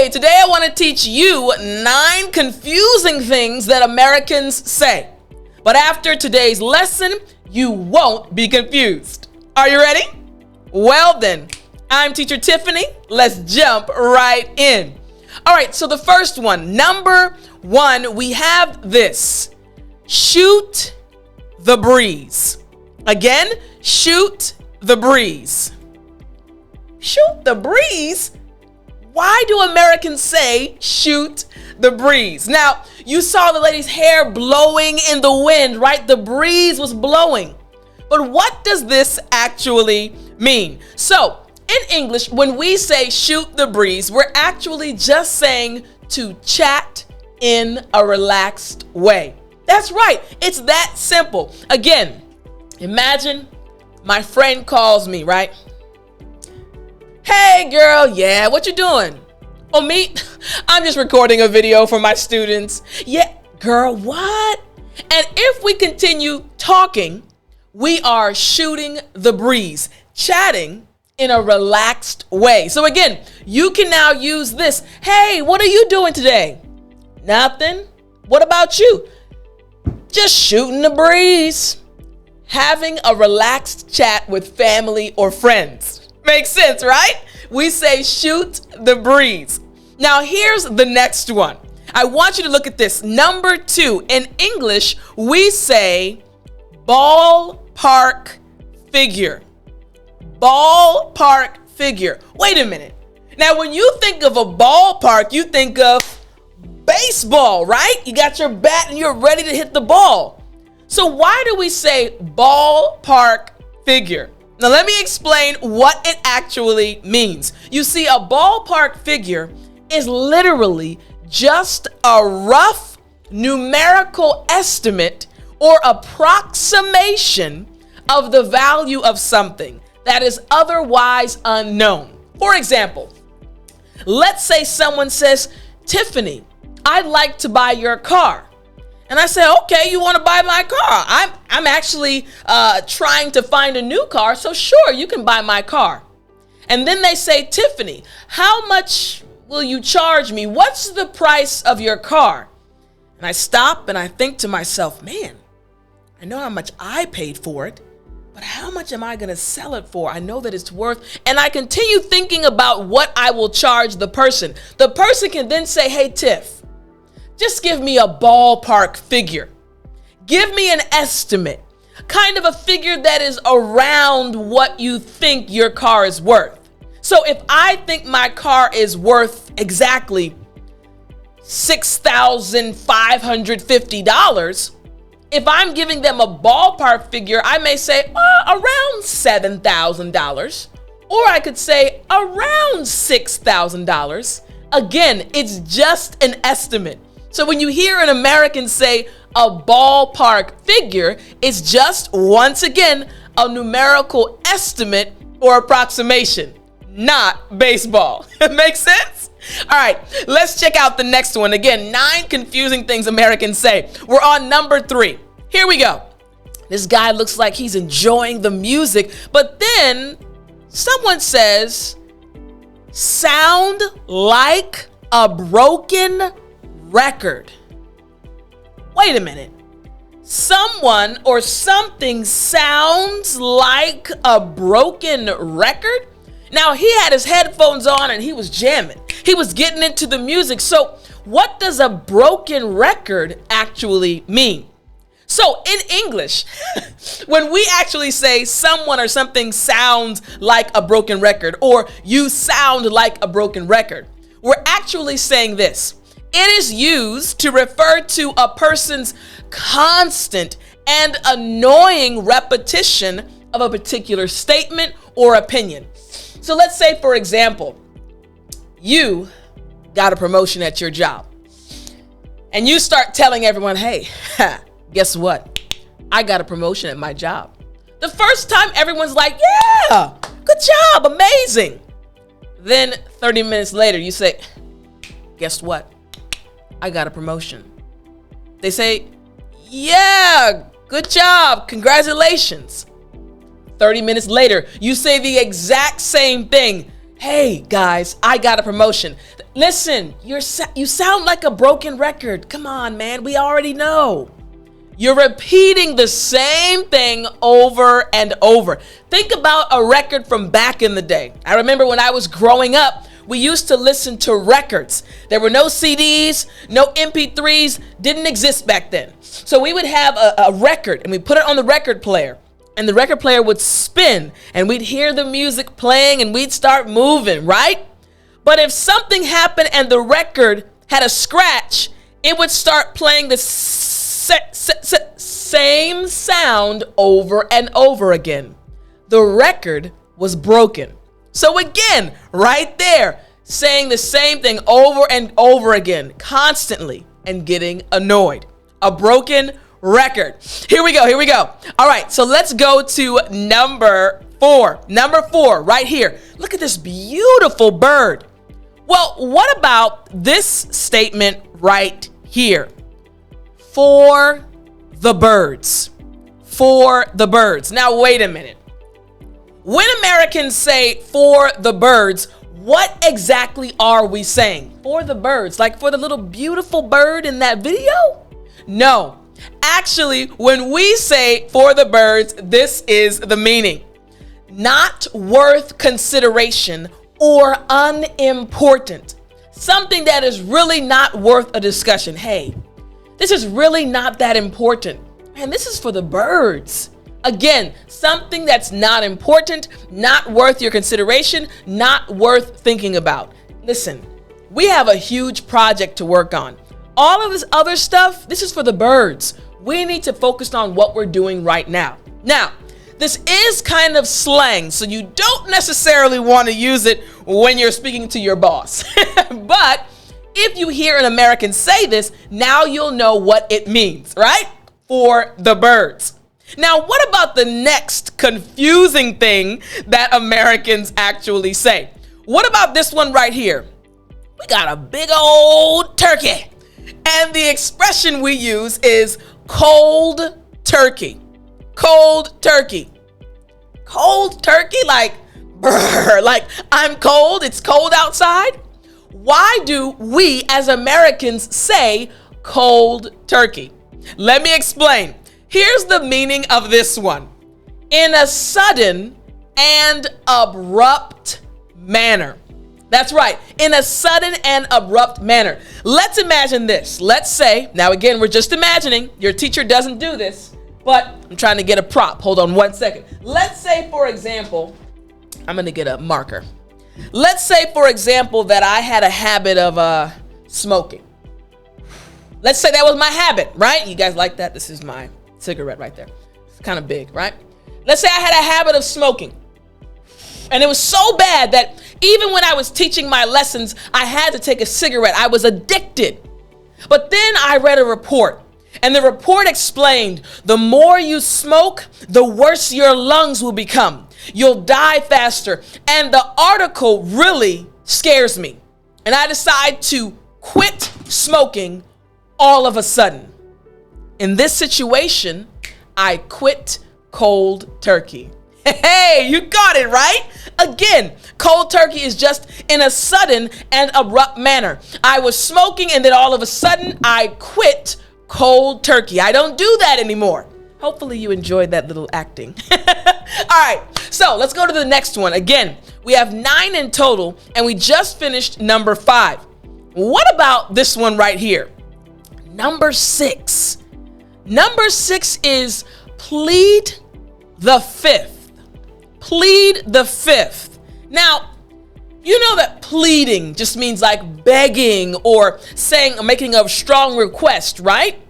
Okay, today I want to teach you 9 confusing things that Americans say. But after today's lesson, you won't be confused. Are you ready? Well then, I'm Teacher Tiffany. Let's jump right in. All right, so the first one, number 1, we have this. Shoot the breeze. Again, shoot the breeze. Shoot the breeze? Why do Americans say shoot the breeze? Now, you saw the lady's hair blowing in the wind, right? The breeze was blowing. But what does this actually mean? So, in English, when we say shoot the breeze, we're actually just saying to chat in a relaxed way. That's right. It's that simple. Again, imagine my friend calls me, right? Hey girl, yeah, what you doing? Oh, me? I'm just recording a video for my students. Yeah, girl, what? And if we continue talking, we are shooting the breeze, chatting in a relaxed way. So again, you can now use this. Hey, what are you doing today? Nothing. What about you? Just shooting the breeze. Having a relaxed chat with family or friends. Makes sense, right? We say shoot the breeze. Now here's the next one. I want you to look at this. Number 2, in English, we say ballpark figure. Ballpark figure. Wait a minute. Now when you think of a ballpark, you think of baseball, right? You got your bat and you're ready to hit the ball. So why do we say ballpark figure? Now let me explain what it actually means. You see, a ballpark figure is literally just a rough numerical estimate or approximation of the value of something that is otherwise unknown. For example, let's say someone says, Tiffany, I'd like to buy your car. And I say, okay, you want to buy my car? I'm actually trying to find a new car, so sure, you can buy my car. And then they say, Tiffany, how much will you charge me? What's the price of your car? And I stop and I think to myself, man, I know how much I paid for it, but how much am I going to sell it for? I know that it's worth, and I continue thinking about what I will charge the person. The person can then say, hey, Tiff, just give me a ballpark figure. Give me an estimate, kind of a figure that is around what you think your car is worth. So if I think my car is worth exactly $6,550, if I'm giving them a ballpark figure, I may say around $7,000, or I could say around $6,000. Again, it's just an estimate. So when you hear an American say a ballpark figure, it's just, once again, a numerical estimate or approximation, not baseball. Makes sense? All right, let's check out the next one. Again, 9 confusing things Americans say. We're on number 3. Here we go. This guy looks like he's enjoying the music, but then someone says, sound like a broken record. Wait a minute. Someone or something sounds like a broken record? Now, he had his headphones on and he was jamming. He was getting into the music. So what does a broken record actually mean? So in English, when we actually say someone or something sounds like a broken record, or you sound like a broken record, we're actually saying this. It is used to refer to a person's constant and annoying repetition of a particular statement or opinion. So let's say, for example, you got a promotion at your job and you start telling everyone, hey, guess what? I got a promotion at my job. The first time everyone's like, yeah, good job, amazing. Then 30 minutes later, you say, guess what? I got a promotion. They say, yeah, good job, congratulations. 30 minutes later, you say the exact same thing. Hey guys, I got a promotion. Listen, you sound like a broken record. Come on, man, we already know. You're repeating the same thing over and over. Think about a record from back in the day. I remember when I was growing up, we used to listen to records. There were no CDs, no MP3s, didn't exist back then. So we would have a record and we put it on the record player. And the record player would spin and we'd hear the music playing and we'd start moving, right? But if something happened and the record had a scratch, it would start playing the same sound over and over again. The record was broken. So again, right there, saying the same thing over and over again, constantly, and getting annoyed. A broken record. Here we go. All right, so let's go to number 4. Number 4, right here. Look at this beautiful bird. Well, what about this statement right here? For the birds. For the birds. Now, wait a minute. When Americans say for the birds, what exactly are we saying? For the birds, like for the little beautiful bird in that video? No. Actually, when we say for the birds, this is the meaning. Not worth consideration or unimportant. Something that is really not worth a discussion. Hey, this is really not that important. Man, this is for the birds. Again, something that's not important, not worth your consideration, not worth thinking about. Listen, we have a huge project to work on. All of this other stuff, this is for the birds. We need to focus on what we're doing right now. Now, this is kind of slang, so you don't necessarily want to use it when you're speaking to your boss. But if you hear an American say this, now you'll know what it means, right? For the birds. Now, what about the next confusing thing that Americans actually say? What about this one right here? We got a big old turkey. And the expression we use is cold turkey. Cold turkey. Cold turkey, like, brr, like I'm cold, it's cold outside. Why do we as Americans say cold turkey? Let me explain. Here's the meaning of this one. In a sudden and abrupt manner. That's right, in a sudden and abrupt manner. Let's imagine this. Let's say, now again, we're just imagining, your teacher doesn't do this, but I'm trying to get a prop. Hold on one second. Let's say, for example, I'm gonna get a marker. Let's say, for example, that I had a habit of smoking. Let's say that was my habit, right? You guys like that? This is my cigarette right there. It's kind of big, right? Let's say I had a habit of smoking. And it was so bad that even when I was teaching my lessons, I had to take a cigarette. I was addicted. But then I read a report, and the report explained the more you smoke, the worse your lungs will become. You'll die faster. And the article really scares me. And I decide to quit smoking all of a sudden. In this situation, I quit cold turkey. Hey, you got it, right? Again, cold turkey is just in a sudden and abrupt manner. I was smoking and then all of a sudden I quit cold turkey. I don't do that anymore. Hopefully you enjoyed that little acting. All right, so let's go to the next one. Again, we have 9 in total and we just finished number 5. What about this one right here? Number 6. Number 6 is plead the fifth. Plead the fifth. Now, you know that pleading just means like begging or saying or making a strong request, right?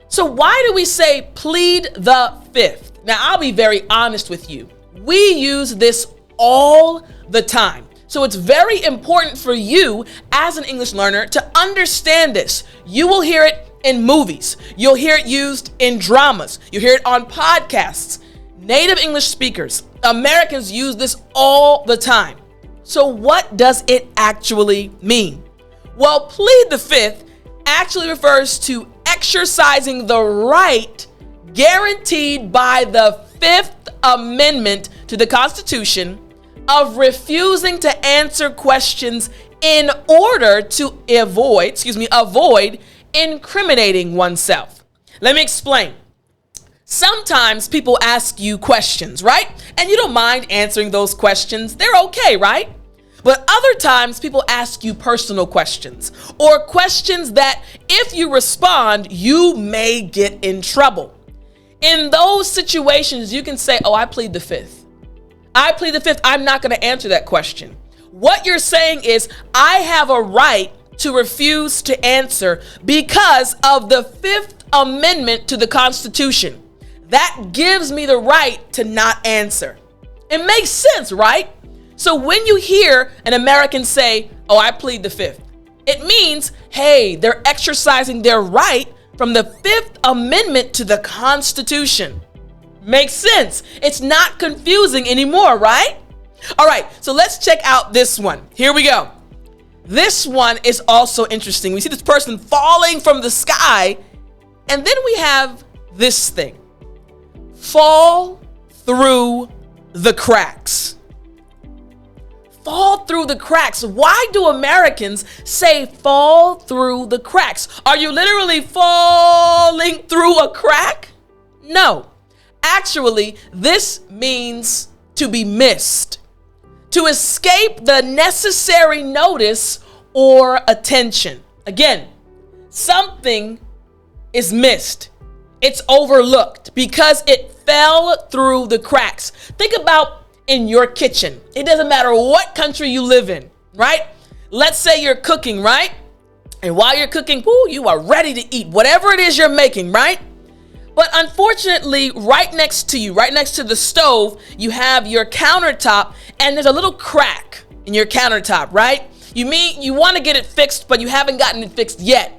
So why do we say plead the fifth? Now, I'll be very honest with you. We use this all the time. So it's very important for you as an English learner to understand this. You will hear it in movies. You'll hear it used in dramas. You'll hear it on podcasts. Native English speakers, Americans use this all the time. So what does it actually mean? Well, plead the fifth actually refers to exercising the right guaranteed by the Fifth Amendment to the Constitution, of refusing to answer questions in order to avoid incriminating oneself. Let me explain. Sometimes people ask you questions, right? And you don't mind answering those questions. They're okay, right? But other times people ask you personal questions or questions that if you respond, you may get in trouble. In those situations, you can say, oh, I plead the fifth. I plead the fifth. I'm not going to answer that question. What you're saying is, I have a right to refuse to answer because of the Fifth Amendment to the Constitution. That gives me the right to not answer. It makes sense, right? So when you hear an American say, oh, I plead the fifth, it means, hey, they're exercising their right from the Fifth Amendment to the Constitution. Makes sense. It's not confusing anymore, right? All right, so let's check out this one. Here we go. This one is also interesting. We see this person falling from the sky, and then we have this thing. Fall through the cracks. Fall through the cracks. Why do Americans say fall through the cracks? Are you literally falling through a crack? No. Actually, this means to be missed, to escape the necessary notice or attention. Again, something is missed. It's overlooked because it fell through the cracks. Think about in your kitchen. It doesn't matter what country you live in, right? Let's say you're cooking, right? And while you're cooking, you are ready to eat whatever it is you're making, right? But unfortunately, right next to you, right next to the stove, you have your countertop, and there's a little crack in your countertop, right? You mean you want to get it fixed, but you haven't gotten it fixed yet.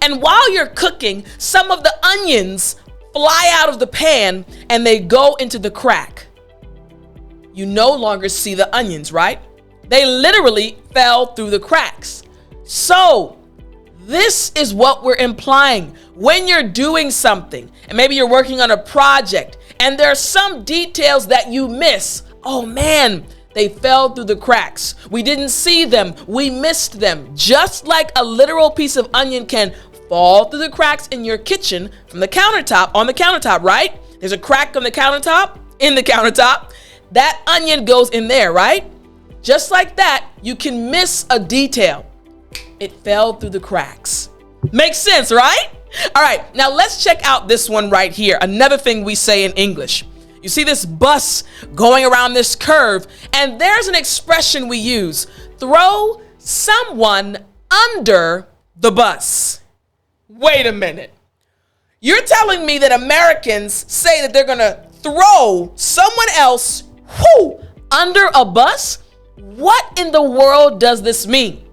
And while you're cooking, some of the onions fly out of the pan and they go into the crack. You no longer see the onions, right? They literally fell through the cracks. So this is what we're implying. When you're doing something, and maybe you're working on a project, and there are some details that you miss. Oh man, they fell through the cracks. We didn't see them. We missed them. Just like a literal piece of onion can fall through the cracks in your kitchen from the countertop, on the countertop, right? There's a crack on the countertop, in the countertop. That onion goes in there, right? Just like that, you can miss a detail. It fell through the cracks. Makes sense, right? All right, now let's check out this one right here. Another thing we say in English. You see this bus going around this curve, and there's an expression we use. Throw someone under the bus. Wait a minute. You're telling me that Americans say that they're gonna throw someone else under a bus? What in the world does this mean?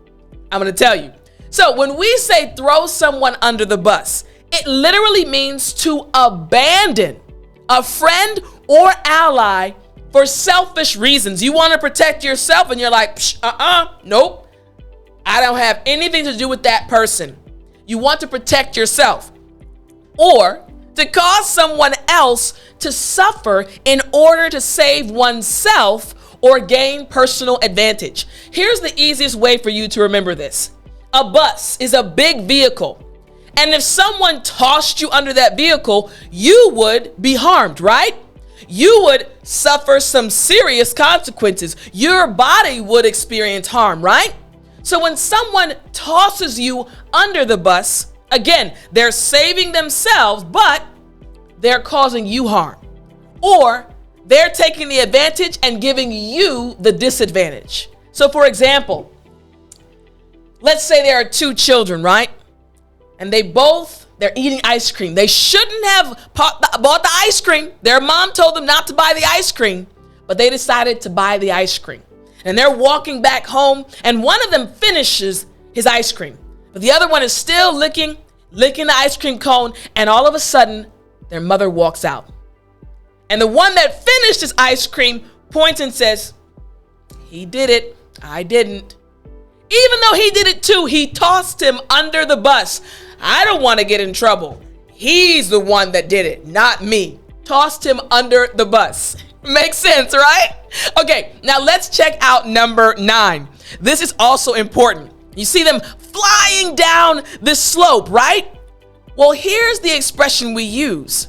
I'm gonna tell you. So when we say throw someone under the bus, it literally means to abandon a friend or ally for selfish reasons. You want to protect yourself and you're like, nope. I don't have anything to do with that person. You want to protect yourself. Or to cause someone else to suffer in order to save oneself or gain personal advantage. Here's the easiest way for you to remember this. A bus is a big vehicle. And if someone tossed you under that vehicle, you would be harmed, right? You would suffer some serious consequences. Your body would experience harm, right? So when someone tosses you under the bus, again, they're saving themselves, but they're causing you harm. Or they're taking the advantage and giving you the disadvantage. So for example, let's say there are two children, right? And they're eating ice cream. They shouldn't have bought the ice cream. Their mom told them not to buy the ice cream, but they decided to buy the ice cream. And they're walking back home, and one of them finishes his ice cream, but the other one is still licking the ice cream cone, and all of a sudden, their mother walks out. And the one that finished his ice cream points and says, "He did it, I didn't." Even though he did it too, he tossed him under the bus. I don't want to get in trouble. He's the one that did it, not me. Tossed him under the bus. Makes sense, right? Okay, now let's check out number 9. This is also important. You see them flying down this slope, right? Well, here's the expression we use.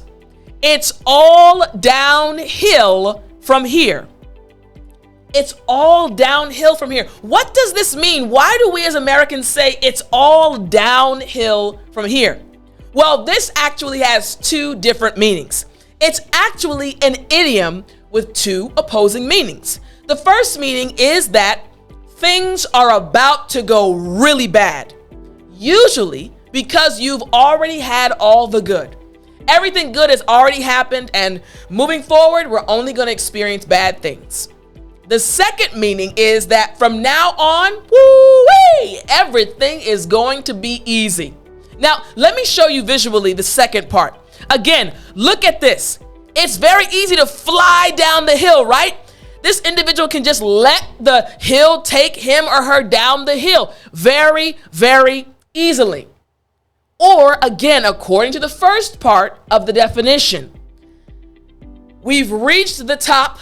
It's all downhill from here. It's all downhill from here. What does this mean? Why do we as Americans say it's all downhill from here? Well, this actually has 2 different meanings. It's actually an idiom with 2 opposing meanings. The first meaning is that things are about to go really bad, usually because you've already had all the good. Everything good has already happened, and moving forward, we're only going to experience bad things. The second meaning is that from now on, woo-wee, everything is going to be easy. Now, let me show you visually the second part. Again, look at this. It's very easy to fly down the hill, right? This individual can just let the hill take him or her down the hill very, very easily. Or again, according to the first part of the definition, we've reached the top.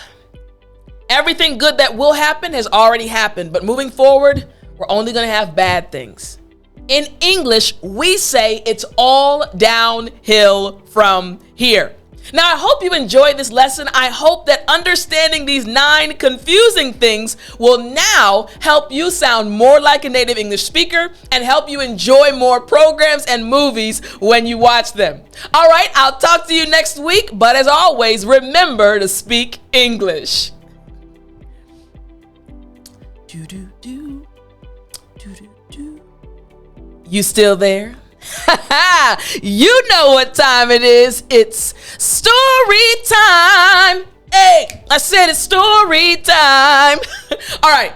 Everything good that will happen has already happened, but moving forward, we're only going to have bad things. In English, we say it's all downhill from here. Now, I hope you enjoyed this lesson. I hope that understanding these 9 confusing things will now help you sound more like a native English speaker and help you enjoy more programs and movies when you watch them. All right, I'll talk to you next week, but as always, remember to speak English. Do-do-do. Do-do-do. You still there? You know what time it is. It's story time. Hey, I said it's story time. All right.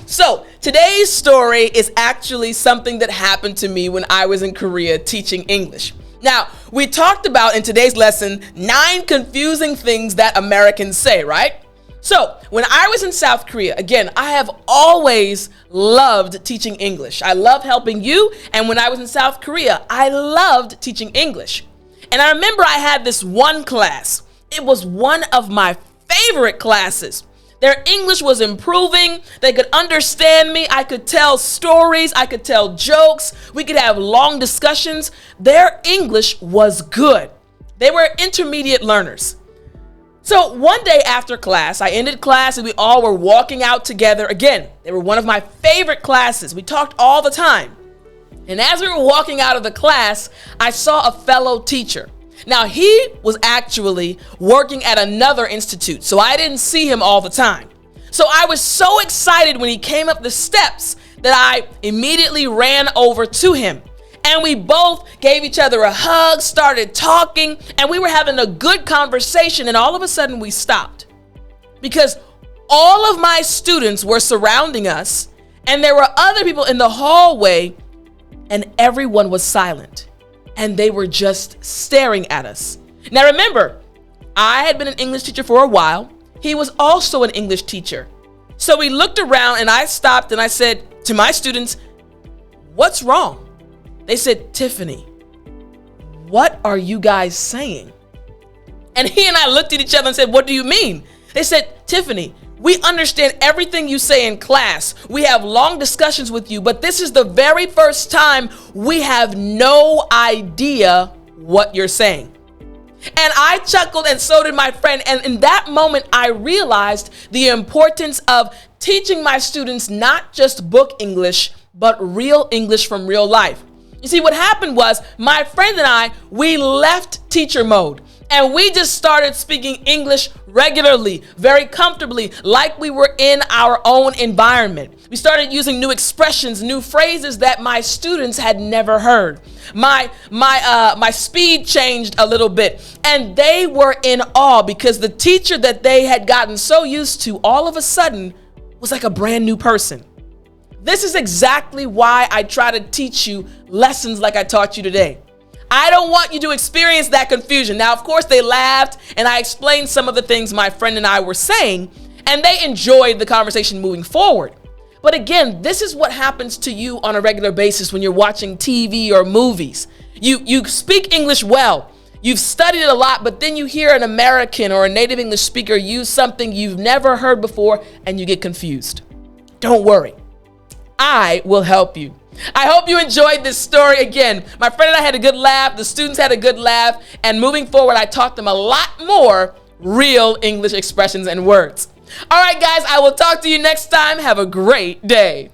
So today's story is actually something that happened to me when I was in Korea teaching English. Now, we talked about in today's lesson 9 confusing things that Americans say, right? So when I was in South Korea, again, I have always loved teaching English. I love helping you. And when I was in South Korea, I loved teaching English. And I remember I had this one class. It was one of my favorite classes. Their English was improving. They could understand me. I could tell stories. I could tell jokes. We could have long discussions. Their English was good. They were intermediate learners. So one day after class, I ended class and we all were walking out together. Again, they were one of my favorite classes. We talked all the time. And as we were walking out of the class, I saw a fellow teacher. Now, he was actually working at another institute, so I didn't see him all the time. So I was so excited when he came up the steps that I immediately ran over to him. And we both gave each other a hug, started talking, and we were having a good conversation. And all of a sudden we stopped because all of my students were surrounding us and there were other people in the hallway and everyone was silent and they were just staring at us. Now remember, I had been an English teacher for a while. He was also an English teacher. So we looked around and I stopped and I said to my students, "What's wrong?" They said, "Tiffani, what are you guys saying?" And he and I looked at each other and said, "What do you mean?" They said, "Tiffani, we understand everything you say in class. We have long discussions with you, but this is the very first time we have no idea what you're saying." And I chuckled and so did my friend. And in that moment, I realized the importance of teaching my students not just book English, but real English from real life. You see, what happened was my friend and I, we left teacher mode and we just started speaking English regularly, very comfortably, like we were in our own environment. We started using new expressions, new phrases that my students had never heard. My speed changed a little bit and they were in awe because the teacher that they had gotten so used to all of a sudden was like a brand new person. This is exactly why I try to teach you lessons like I taught you today. I don't want you to experience that confusion. Now, of course, they laughed and I explained some of the things my friend and I were saying, and they enjoyed the conversation moving forward. But again, this is what happens to you on a regular basis when you're watching TV or movies. You speak English well. You've studied it a lot, but then you hear an American or a native English speaker use something you've never heard before and you get confused. Don't worry. I will help you. I hope you enjoyed this story. Again, my friend and I had a good laugh. The students had a good laugh. And moving forward, I taught them a lot more real English expressions and words. All right, guys, I will talk to you next time. Have a great day.